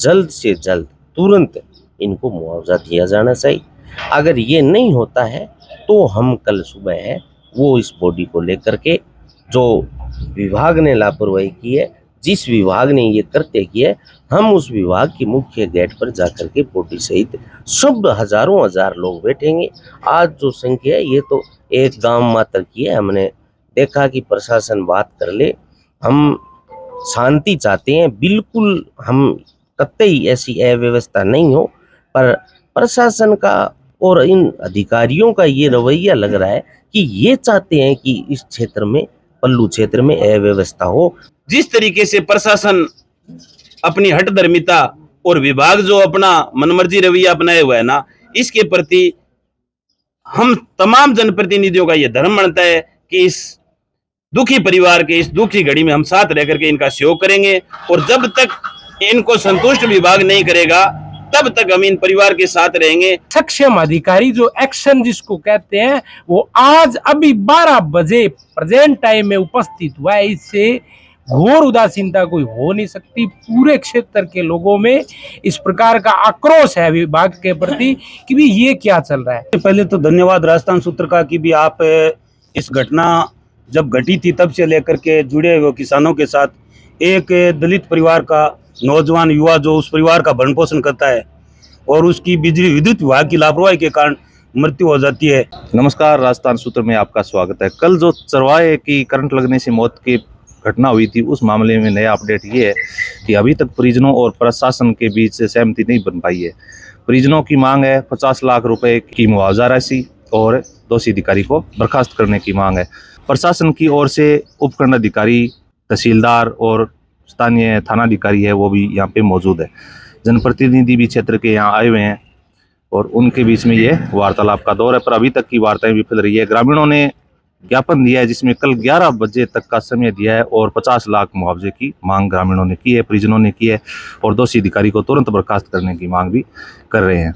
जल्द से जल्द तुरंत इनको मुआवजा दिया जाना चाहिए। अगर ये नहीं होता है तो हम कल सुबह है वो इस बॉडी को लेकर के, जो विभाग ने लापरवाही की है, जिस विभाग ने ये कृत्य किया है, हम उस विभाग की मुख्य गेट पर जाकर के बॉडी सहित सब हजारों हजार लोग बैठेंगे। आज जो संख्या है ये तो एक गांव मात्र की है। हमने देखा कि प्रशासन बात कर ले, हम शांति चाहते हैं, बिल्कुल हम कतई ऐसी अव्यवस्था नहीं हो, पर प्रशासन का और इन अधिकारियों का ये रवैया लग रहा है कि ये चाहते हैं कि इस क्षेत्र में, पल्लू क्षेत्र में अव्यवस्था हो। जिस तरीके से प्रशासन अपनी हठधर्मिता और विभाग जो अपना मनमर्जी रवैया अपनाए हुआ है ना, इसके प्रति हम तमाम जनप्रतिनिधियों का यह धर्म बनता है कि इस दुखी परिवार के इस दुखी घड़ी में हम साथ रह करके इनका सहयोग करेंगे। और जब तक इनको संतुष्ट विभाग नहीं करेगा तब तक हम इन परिवार के साथ रहेंगे। सक्षम अधिकारी जो एक्शन जिसको कहते हैं वो आज अभी 12 बजे प्रेजेंट टाइम में उपस्थित हुआ है। इससे घोर उदासीनता कोई हो नहीं सकती। पूरे क्षेत्र के लोगों में इस प्रकार का आक्रोश है विभाग के प्रति कि भी ये क्या चल रहा है। पहले तो धन्यवाद राजस्थान सूत्र का कि भी आप इस घटना जब घटी थी तब से लेकर के जुड़े हुए किसानों के साथ एक दलित परिवार का नौजवान युवा जो उस परिवार का भरण पोषण करता है और उसकी बिजली विद्युत विभाग की लापरवाही के कारण मृत्यु हो जाती है। नमस्कार, राजस्थान सूत्र में आपका स्वागत है। कल जो चरवाहे की करंट लगने से मौत की घटना हुई थी उस मामले में नया अपडेट ये है कि अभी तक परिजनों और प्रशासन के बीच से सहमति नहीं बन पाई है। परिजनों की मांग है 50 लाख रुपए की मुआवजा राशि और दोषी अधिकारी को बर्खास्त करने की मांग है। प्रशासन की ओर से उपखंड अधिकारी, तहसीलदार और स्थानीय थानाधिकारी है वो भी यहाँ पे मौजूद है। जनप्रतिनिधि भी क्षेत्र के यहाँ आए हुए हैं और उनके बीच में ये वार्तालाप का दौर है, पर अभी तक की वार्ताएं विफल रही है। ग्रामीणों ने ज्ञापन दिया है जिसमें कल 11 बजे तक का समय दिया है और 50 लाख मुआवजे की मांग ग्रामीणों ने की है, परिजनों ने की है और दोषी अधिकारी को तुरंत बर्खास्त करने की मांग भी कर रहे हैं।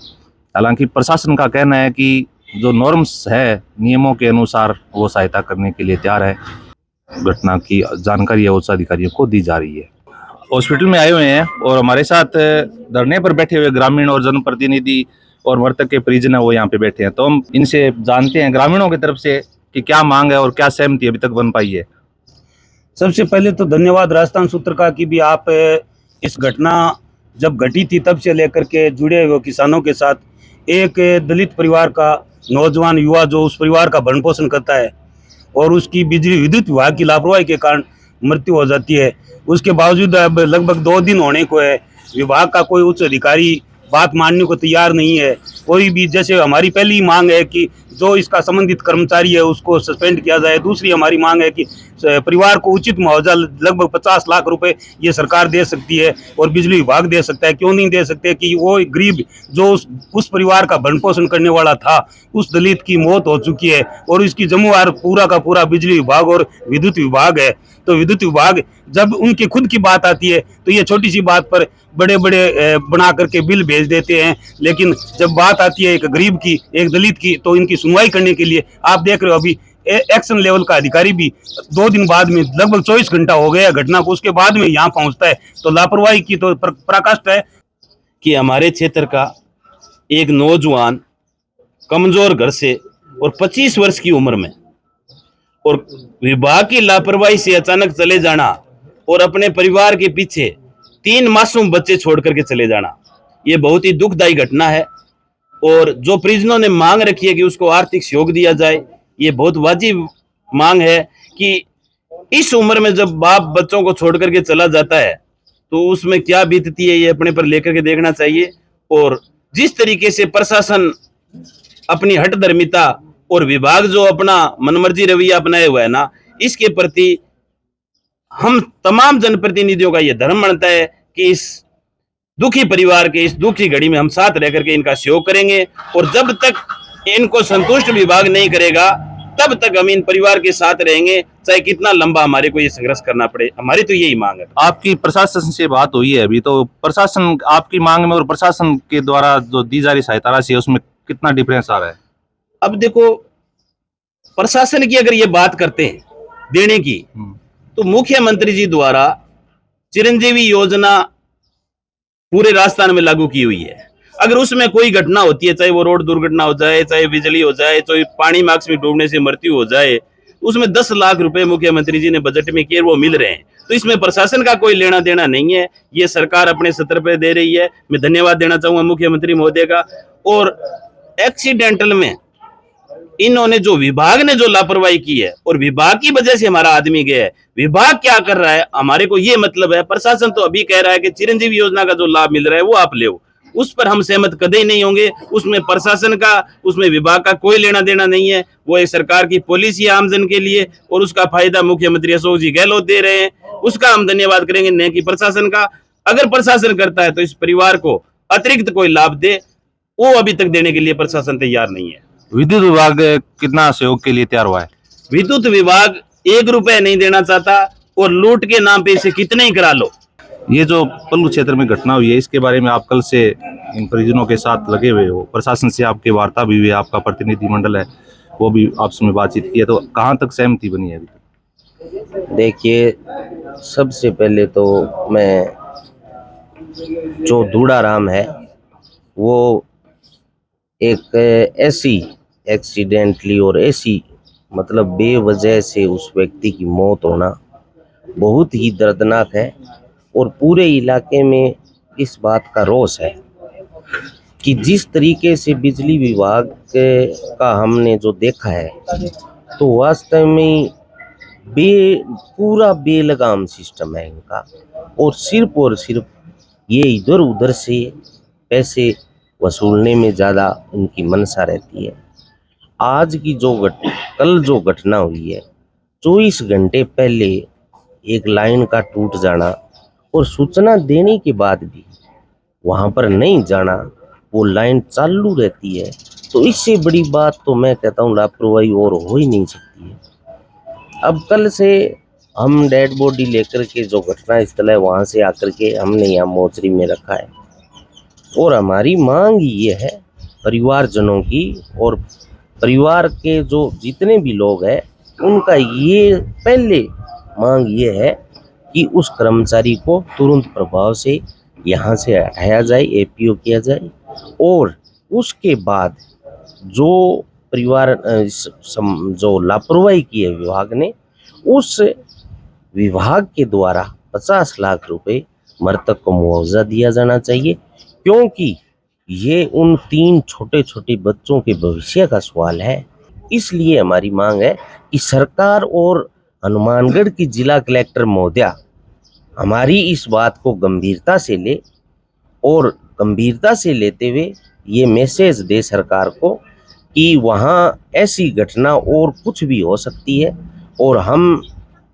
हालांकि प्रशासन का कहना है कि जो नॉर्म्स है नियमों के अनुसार वो सहायता करने के लिए तैयार है। घटना की जानकारी है उच्च अधिकारियों को दी जा रही है। हॉस्पिटल में आए हुए हैं और हमारे साथ धरने पर बैठे हुए ग्रामीण और जनप्रतिनिधि और मृतक के परिजन है वो यहाँ पे बैठे हैं, तो हम इनसे जानते हैं ग्रामीणों की तरफ से कि क्या मांग है और क्या सहमति अभी तक बन पाई है। सबसे पहले तो धन्यवाद राजस्थान सूत्र का कि भी आप इस घटना जब घटी थी तब से लेकर के जुड़े हुए किसानों के साथ एक दलित परिवार का नौजवान युवा जो उस परिवार का भरण पोषण करता है और उसकी बिजली विद्युत विभाग की लापरवाही के कारण मृत्यु हो जाती है। उसके बावजूद अब लगभग 2 दिन होने को है, विभाग का कोई उच्च अधिकारी बात मानने को तैयार नहीं है। कोई भी, जैसे हमारी पहली मांग है कि जो इसका संबंधित कर्मचारी है उसको सस्पेंड किया जाए। दूसरी हमारी मांग है कि परिवार को उचित मुआवजा लगभग 50 लाख रुपए ये सरकार दे सकती है और बिजली विभाग दे सकता है। क्यों नहीं दे सकते कि वो गरीब जो उस परिवार का भरण पोषण करने वाला था, उस दलित की मौत हो चुकी है और इसकी जिम्मेवार पूरा का पूरा बिजली विभाग और विद्युत विभाग है। तो विद्युत विभाग जब उनकी खुद की बात आती है तो ये छोटी सी बात पर बड़े बड़े बना करके बिल भेज देते हैं, लेकिन जब बात आती है एक गरीब की, एक दलित की, तो इनकी सुनवाई करने के लिए आप देख रहे हो अभी एक्शन लेवल का अधिकारी भी 2 दिन बाद में, लगभग 24 घंटा हो गया घटना को, उसके बाद में यहाँ पहुंचता है। तो लापरवाही की तो पराकाष्ठा है कि हमारे क्षेत्र का एक नौजवान कमजोर घर से और 25 वर्ष की उम्र में और विभाग की लापरवाही से अचानक चले जाना और अपने परिवार के पीछे 3 मासूम बच्चे छोड़ करके चले जाना, ये बहुत ही दुखदायी घटना है। और जो परिजनों ने मांग रखी है कि उसको आर्थिक सहयोग दिया जाए, ये बहुत वाजिब मांग है कि इस उम्र में जब बाप बच्चों को छोड़ करके चला जाता है तो उसमें क्या बीतती है ये अपने पर लेकर के देखना चाहिए। और जिस तरीके से प्रशासन अपनी हठधर्मिता और विभाग जो अपना मनमर्जी रवैया अपनाए हुआ है ना, इसके प्रति हम तमाम जनप्रतिनिधियों का यह धर्म बनता है कि इस दुखी परिवार के इस दुखी घड़ी में हम साथ रह करके इनका सहयोग करेंगे। और जब तक इनको संतुष्ट विभाग नहीं करेगा तब तक हम इन परिवार के साथ रहेंगे, चाहे कितना लंबा हमारे को ये संघर्ष करना पड़े। हमारी तो यही मांग है। आपकी प्रशासन से बात हुई है अभी, तो प्रशासन आपकी मांग में और प्रशासन के द्वारा जो दी जा रही सहायता राशि है उसमें कितना डिफरेंस आ रहा है? अब देखो, प्रशासन की अगर ये बात करते हैं देने की, तो मुख्यमंत्री जी द्वारा चिरंजीवी योजना पूरे राजस्थान में लागू की हुई है। अगर उसमें कोई घटना होती है, चाहे वो रोड दुर्घटना हो जाए, चाहे बिजली हो जाए, चाहे पानी मार्क्स में डूबने से मृत्यु हो जाए, उसमें 10 लाख रुपए मुख्यमंत्री जी ने बजट में किए, वो मिल रहे हैं। तो इसमें प्रशासन का कोई लेना देना नहीं है, ये सरकार अपने स्तर पे दे रही है। मैं धन्यवाद देना चाहूंगा मुख्यमंत्री महोदय का। और एक्सीडेंटल में इन्होंने जो विभाग ने जो लापरवाही की है और विभाग की वजह से हमारा आदमी गया है, विभाग क्या कर रहा है हमारे को ये मतलब है। प्रशासन तो अभी कह रहा है कि चिरंजीवी योजना का जो लाभ मिल रहा है वो आप ले, उस पर हम सहमत कदे ही नहीं होंगे। उसमें प्रशासन का, उसमें विभाग का कोई लेना देना नहीं है। वो एक सरकार की पॉलिसी है आमजन के लिए और उसका फायदा मुख्यमंत्री अशोक जी गहलोत दे रहे हैं, उसका हम धन्यवाद करेंगे, न कि प्रशासन का। अगर प्रशासन करता है तो इस परिवार को अतिरिक्त कोई लाभ दे, वो अभी तक देने के लिए प्रशासन तैयार नहीं है। विद्युत विभाग कितना सहयोग के लिए तैयार हुआ है? विद्युत विभाग 1 रुपए नहीं देना चाहता और लूट के नाम पे इसे कितने ही करा लो। ये जो पल्लू क्षेत्र में घटना हुई है, इसके बारे में आप कल से इन परिजनों के साथ लगे हुए हो, प्रशासन से आपकी वार्ता भी हुई है, आपका प्रतिनिधिमंडल है वो भी आपस में बातचीत की है, तो कहाँ तक सहमति बनी है अभी तक? देखिए, सबसे पहले तो मैं, जो दूड़ाराम है वो एक ऐसी एक्सीडेंटली और ऐसी मतलब बेवजह से उस व्यक्ति की मौत होना बहुत ही दर्दनाक है। और पूरे इलाके में इस बात का रोष है कि जिस तरीके से बिजली विभाग का हमने जो देखा है, तो वास्तव में पूरा बेलगाम सिस्टम है इनका। और सिर्फ ये इधर उधर से पैसे वसूलने में ज़्यादा इनकी मनसा रहती है। आज की कल जो घटना हुई है, 24 घंटे पहले एक लाइन का टूट जाना और सूचना देने के बाद भी वहाँ पर नहीं जाना, वो लाइन चालू रहती है, तो इससे बड़ी बात तो मैं कहता हूँ लापरवाही और हो ही नहीं सकती है। अब कल से हम डेड बॉडी लेकर के जो घटना स्थल है वहाँ से आकर के हमने यहाँ मोचरी में रखा है। और हमारी मांग ये है परिवारजनों की, और परिवार के जो जितने भी लोग हैं उनका ये पहले मांग ये है कि उस कर्मचारी को तुरंत प्रभाव से यहाँ से हटाया जाए, एपीओ किया जाए। और उसके बाद जो परिवार जो लापरवाही की है विभाग ने, उस विभाग के द्वारा 50 लाख रुपए मृतक को मुआवजा दिया जाना चाहिए, क्योंकि ये उन 3 छोटे छोटे बच्चों के भविष्य का सवाल है। इसलिए हमारी मांग है कि सरकार और हनुमानगढ़ की जिला कलेक्टर महोदया हमारी इस बात को गंभीरता से ले, और गंभीरता से लेते हुए ये मैसेज दे सरकार को कि वहाँ ऐसी घटना और कुछ भी हो सकती है, और हम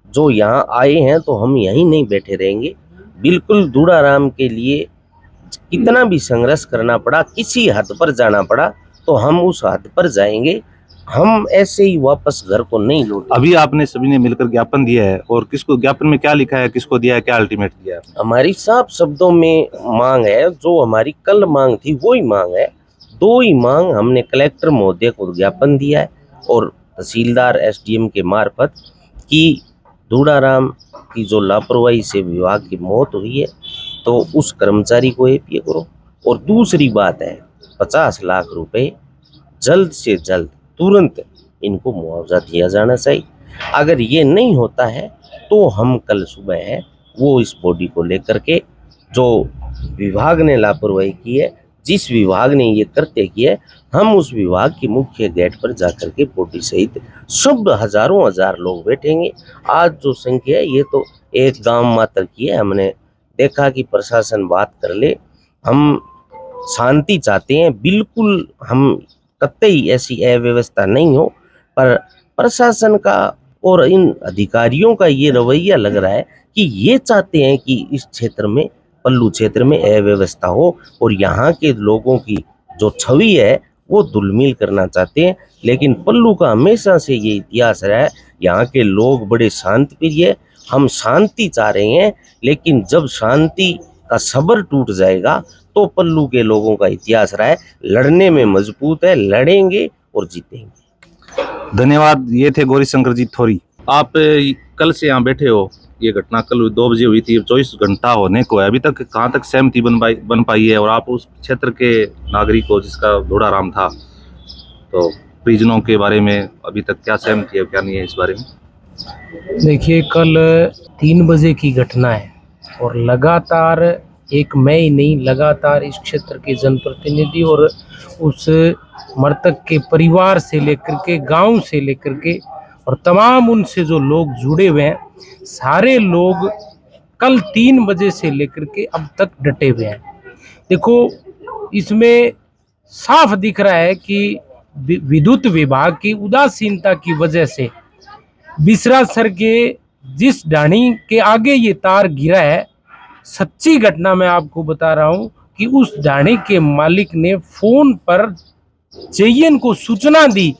जो यहाँ आए हैं तो हम यहीं नहीं बैठे रहेंगे। बिल्कुल दूड़ाराम के लिए कितना भी संघर्ष करना पड़ा, किसी हद पर जाना पड़ा, तो हम उस हद पर जाएंगे। हम ऐसे ही वापस घर को नहीं लौटेंगे। अभी आपने सभी ने मिलकर ज्ञापन दिया है, और किसको ज्ञापन में क्या लिखा है, किसको दिया है, क्या अल्टीमेट दिया है? हमारी साफ शब्दों में मांग है, जो हमारी कल मांग थी वही मांग है। 2 ही मांग हमने कलेक्टर महोदय को ज्ञापन दिया है और तहसीलदार एसडीएम के मार्फत कि दूड़ाराम की जो लापरवाही से विभाग की मौत हुई है तो उस कर्मचारी को एपीए करो। और दूसरी बात है 50 लाख रुपए जल्द से जल्द तुरंत इनको मुआवजा दिया जाना चाहिए। अगर ये नहीं होता है तो हम कल सुबह है वो इस बॉडी को लेकर के, जो विभाग ने लापरवाही की है, जिस विभाग ने ये कृत्य किया है, हम उस विभाग के मुख्य गेट पर जाकर के बॉडी सहित सब हजारों हजार लोग बैठेंगे। आज जो संख्या है ये तो एक गांव मात्र की है। हमने देखा कि प्रशासन बात कर ले, हम शांति चाहते हैं, बिल्कुल हम कतई ऐसी अव्यवस्था नहीं हो, पर प्रशासन का और इन अधिकारियों का ये रवैया लग रहा है कि ये चाहते हैं कि इस क्षेत्र में, पल्लू क्षेत्र में अव्यवस्था हो और यहाँ के लोगों की जो छवि है वो धुलमिल करना चाहते हैं। लेकिन पल्लू का हमेशा से ये इतिहास रहा है, यहाँ के लोग बड़े शांति प्रिय, हम शांति चाह रहे हैं, लेकिन जब शांति का सबर टूट जाएगा तो पल्लू के लोगों का इतिहास रहा है लड़ने में मजबूत है, लड़ेंगे और जीतेंगे। धन्यवाद। ये थे गौरी शंकर जी थोरी। आप कल से यहाँ बैठे हो, ये घटना कल 2 बजे हुई थी, 24 घंटा होने को है, अभी तक कहाँ तक सहमति बन पाई है? और आप उस क्षेत्र के नागरिक हो जिसका धोड़ाराम था, तो परिजनों के बारे में अभी तक क्या सहमति है, क्या नहीं है इस बारे में? देखिए, कल 3 बजे की घटना है और लगातार एक मैं ही नहीं, लगातार इस क्षेत्र के जनप्रतिनिधि और उस मृतक के परिवार से लेकर के, गांव से लेकर के और तमाम उनसे जो लोग जुड़े हुए हैं, सारे लोग कल 3 बजे से लेकर के अब तक डटे हुए हैं। देखो, इसमें साफ दिख रहा है कि विद्युत विभाग की उदासीनता की वजह से बिसरा सर के जिस ढाणी के आगे ये तार गिरा है, सच्ची घटना मैं आपको बता रहा हूं कि उस ढाणी के मालिक ने फोन पर जेईएन को सूचना दी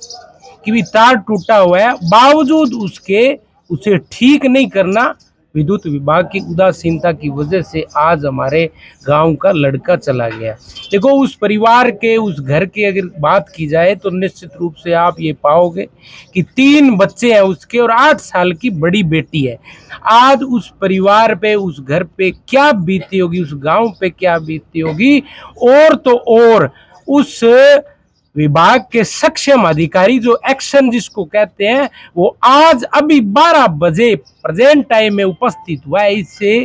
कि भी तार टूटा हुआ है, बावजूद उसके उसे ठीक नहीं करना विद्युत विभाग की उदासीनता की वजह से आज हमारे गांव का लड़का चला गया। देखो, उस परिवार के, उस घर की अगर बात की जाए तो निश्चित रूप से आप ये पाओगे कि 3 बच्चे हैं उसके और 8 साल की बड़ी बेटी है। आज उस परिवार पे, उस घर पे क्या बीती होगी, उस गांव पे क्या बीती होगी। और तो और उस विभाग के सक्षम अधिकारी जो एक्शन जिसको कहते हैं, वो आज अभी 12 बजे प्रेजेंट टाइम में उपस्थित हुआ है। इससे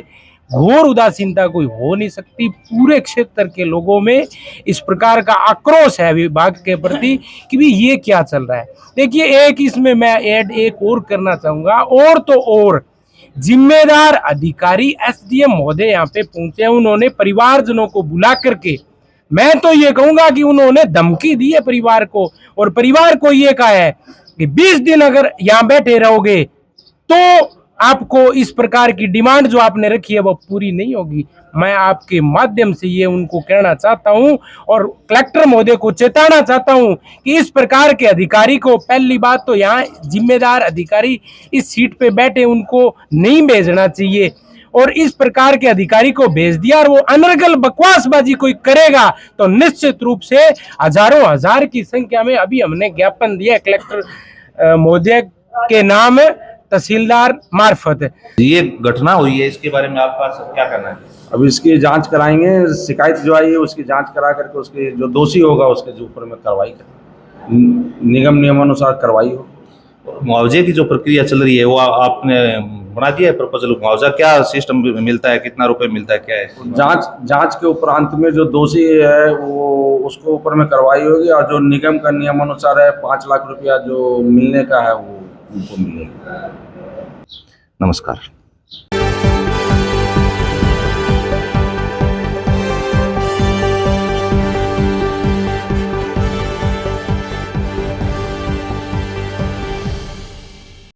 घोर उदासीनता कोई हो नहीं सकती। पूरे क्षेत्र के लोगों में इस प्रकार का आक्रोश है विभाग के प्रति कि भी ये क्या चल रहा है। देखिए, एक इसमें मैं ऐड एक और करना चाहूंगा, और तो और जिम्मेदार अधिकारी एसडीएम महोदय यहाँ पे पहुंचे हैं। उन्होंने परिवारजनों को बुला करके, मैं तो ये कहूंगा कि उन्होंने धमकी दी है परिवार को, और परिवार को ये कहा है कि 20 दिन अगर यहाँ बैठे रहोगे तो आपको इस प्रकार की डिमांड जो आपने रखी है वो पूरी नहीं होगी। मैं आपके माध्यम से ये उनको कहना चाहता हूं और कलेक्टर महोदय को चेताना चाहता हूं कि इस प्रकार के अधिकारी को, पहली बात तो यहाँ जिम्मेदार अधिकारी इस सीट पे बैठे उनको नहीं भेजना चाहिए, और इस प्रकार के अधिकारी को भेज दिया और वो अनर्गल बकवासबाजी कोई करेगा तो निश्चित रूप से हजारों हजार की संख्या में अभी हमने ज्ञापन दिया कलेक्टर महोदय के नाम तहसीलदार मार्फत। ये घटना हुई है, इसके बारे में आपका क्या कहना है? अब इसकी जांच कराएंगे, शिकायत जो आई है उसकी जांच करा करके उसके जो दोषी होगा उसके जो ऊपर में कार्रवाई करें, निगम नियमानुसार कार्रवाई हो। मुआवजे की जो प्रक्रिया चल रही है वो आपने बना दिया है प्रपोजल? मुआवजा क्या सिस्टम मिलता है, कितना रुपए मिलता है, क्या है? जांच के उपरांत में जो दोषी है वो उसको ऊपर में कार्रवाई होगी, और जो निगम का नियमानुसार है 5 लाख रुपया जो मिलने का है वो उनको मिलेगा। नमस्कार।